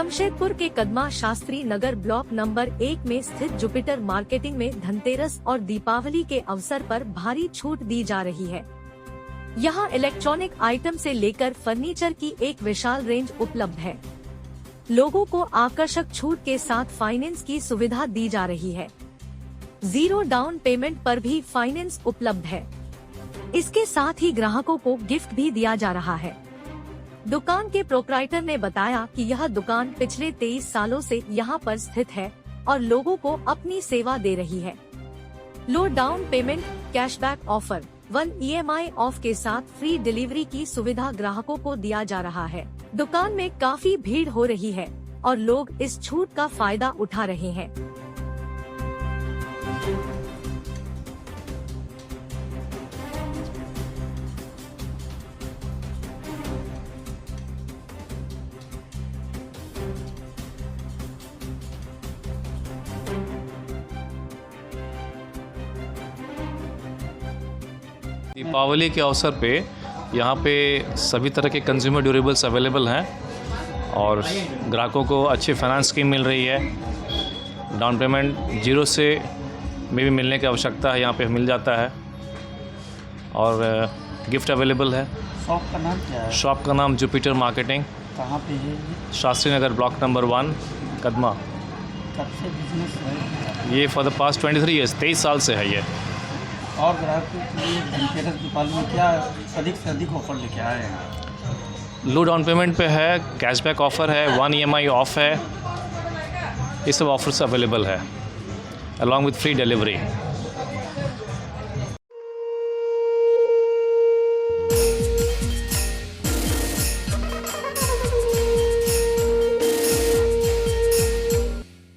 जमशेदपुर के Kadma Shastri Nagar block number 1 में स्थित जुपिटर मार्केटिंग में धनतेरस और दीपावली के अवसर पर भारी छूट दी जा रही है। यहाँ इलेक्ट्रॉनिक आइटम से लेकर फर्नीचर की एक विशाल रेंज उपलब्ध है। लोगों को आकर्षक छूट के साथ फाइनेंस की सुविधा दी जा रही है। 0 डाउन पेमेंट पर भी फाइनेंस उपलब्ध है। इसके साथ ही ग्राहकों को गिफ्ट भी दिया जा रहा है। दुकान के प्रोप्राइटर ने बताया कि यह दुकान पिछले 23 सालों से यहां पर स्थित है और लोगों को अपनी सेवा दे रही है। Low down payment, cashback offer, 1 EMI off के साथ फ्री डिलीवरी की सुविधा ग्राहकों को दिया जा रहा है। दुकान में काफी भीड़ हो रही है और लोग इस छूट का फायदा उठा रहे हैं। दीपावली के अवसर पे यहाँ पे सभी तरह के कंज्यूमर ड्यूरेबल्स अवेलेबल हैं और ग्राहकों को अच्छी फाइनेंस स्कीम मिल रही है। डाउन पेमेंट 0 से में भी मिलने की आवश्यकता है, यहाँ पे मिल जाता है और गिफ्ट अवेलेबल है। शॉप का नाम क्या है? शॉप का नाम जुपिटर मार्केटिंग, कहाँ पे है? Shastri Nagar block number 1 Kadma. कब से बिजनेस है? ये फॉर द पास्ट 23 ईयर्स, 23 साल से है ये। और ग्राहकों के लिए धनतेरस दीपावली में क्या अधिक से अधिक ऑफर लेके आए हैं? लो डाउन पेमेंट पे है, कैशबैक ऑफ़र है, 1 EMI ऑफ है। ये सब ऑफर्स अवेलेबल है अलॉन्ग विथ फ्री डिलीवरी।